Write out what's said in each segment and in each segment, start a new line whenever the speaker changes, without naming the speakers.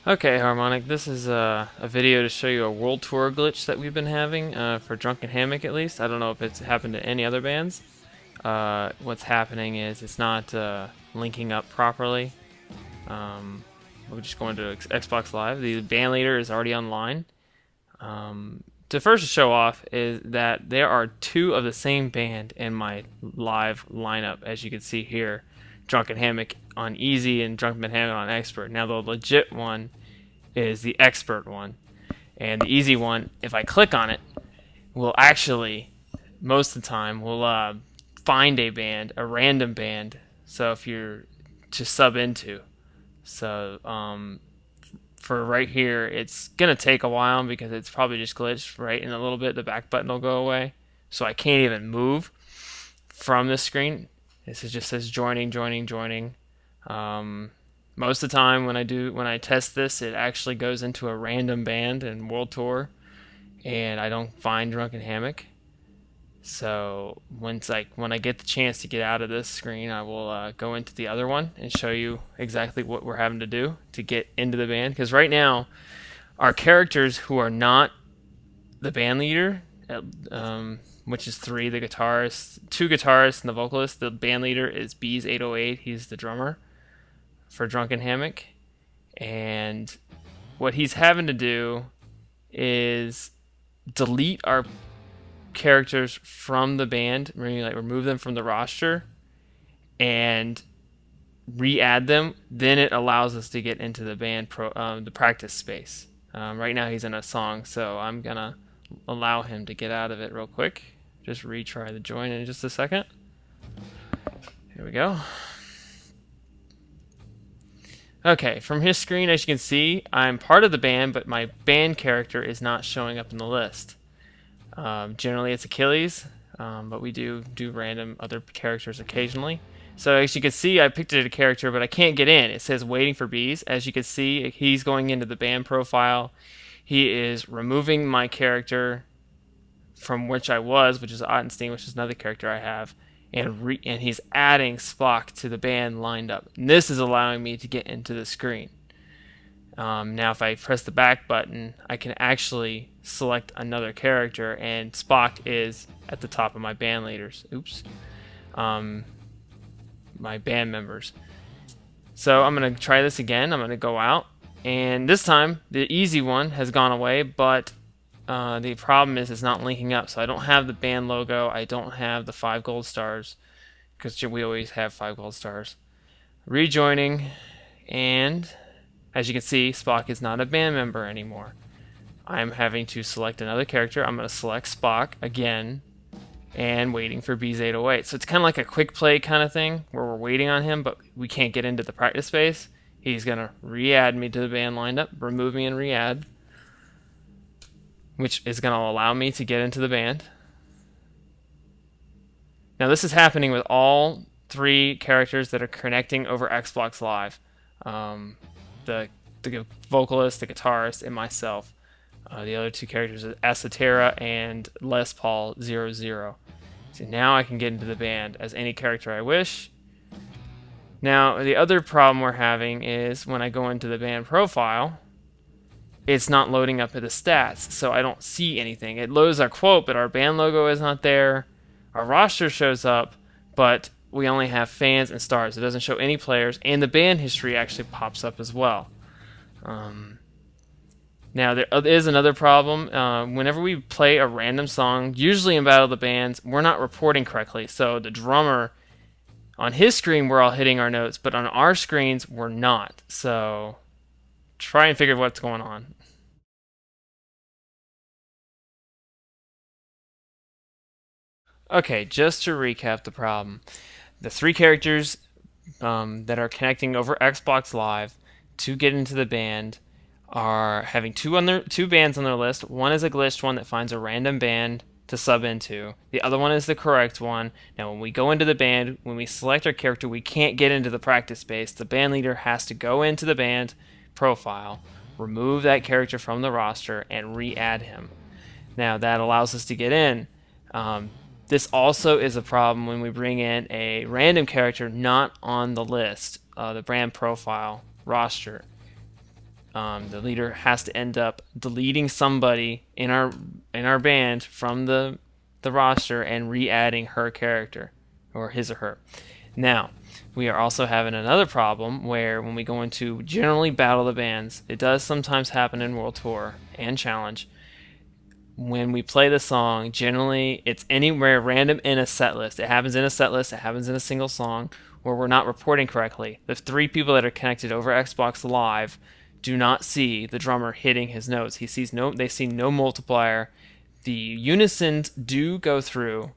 Okay, Harmonic, this is a video to show you a world tour glitch that we've been having for Drunken Hammock at least. I don't know if it's happened to any other bands. What's happening is it's not linking up properly. We're just going to Xbox Live. The band leader is already online. To first show off is that there are two of the same band in my live lineup, as you can see here. Drunken Hammock on Easy and Drunken Hammock on Expert. Now the legit one is the Expert one, and the Easy one, if I click on it, will actually, most of the time, will find a band, a random band. So if you're to sub into, so for right here, it's gonna take a while because it's probably just glitched. Right in a little bit, the back button will go away, so I can't even move from this screen. This is just says joining, joining, joining. Most of the time when I test this, it actually goes into a random band and world tour, and I don't find Drunken Hammock. So when I get the chance to get out of this screen, I will go into the other one and show you exactly what we're having to do to get into the band. Because right now, our characters who are not the band leader, which is three, the guitarist, two guitarists, and the vocalist. The band leader is Beez 808. He's the drummer for Drunken Hammock. And what he's having to do is delete our characters from the band, maybe like remove them from the roster and re-add them. Then it allows us to get into the band the practice space. Right now he's in a song, so I'm gonna allow him to get out of it real quick. Just retry the join in just a second. Here we go. Okay, from his screen, as you can see, I'm part of the band, but my band character is not showing up in the list. Generally, it's Achilles, but we do random other characters occasionally. So as you can see, I picked a character, but I can't get in. It says waiting for Beez. As you can see, he's going into the band profile. He is removing my character from which I was, which is Ottenstein, which is another character I have, and he's adding Spock to the band lined up. And this is allowing me to get into the screen. Now if I press the back button, I can actually select another character, and Spock is at the top of my band leaders. Oops. My band members. So I'm going to try this again. I'm going to go out, and this time the easy one has gone away, but the problem is it's not linking up. So I don't have the band logo. I don't have the 5 gold stars, because we always have 5 gold stars. Rejoining, and as you can see, Spock is not a band member anymore. I'm having to select another character. I'm going to select Spock again and waiting for Beez 808. So it's kind of like a quick play kind of thing where we're waiting on him, but we can't get into the practice space. He's going to re-add me to the band lineup, remove me and re-add, which is going to allow me to get into the band. Now this is happening with all 3 characters that are connecting over Xbox Live. The vocalist, the guitarist, and myself. The other 2 characters are Asatira and Les Paul 00. So now I can get into the band as any character I wish. Now the other problem we're having is when I go into the band profile, it's not loading up at the stats, so I don't see anything. It loads our quote, but our band logo is not there. Our roster shows up, but we only have fans and stars. It doesn't show any players, and the band history actually pops up as well. Now, there is another problem. Whenever we play a random song, usually in Battle of the Bands, we're not reporting correctly. So the drummer, on his screen, we're all hitting our notes, but on our screens, we're not. So try and figure out what's going on. Okay, just to recap the problem. The 3 characters that are connecting over Xbox Live to get into the band are having 2 bands on their list. One is a glitched one that finds a random band to sub into. The other one is the correct one. Now when we go into the band, when we select our character, we can't get into the practice space. The band leader has to go into the band profile, remove that character from the roster, and re-add him. Now that allows us to get in. This also is a problem when we bring in a random character not on the list, the brand profile roster. The leader has to end up deleting somebody in our band from the roster and re-adding her character, or his or her. Now, we are also having another problem where when we go into generally battle the bands, it does sometimes happen in World Tour and Challenge. When we play the song, generally it's anywhere random in a set list. It happens in a set list, it happens in a single song where we're not reporting correctly. The 3 people that are connected over Xbox Live do not see the drummer hitting his notes. They see no multiplier. The unisons do go through,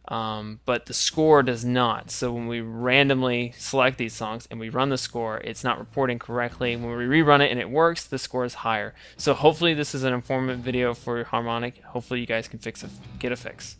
but the score does not. So when we randomly select these songs and we run the score, it's not reporting correctly. When we rerun it and it works, the score is higher. So hopefully this is an informative video for Harmonic. Hopefully you guys can get a fix.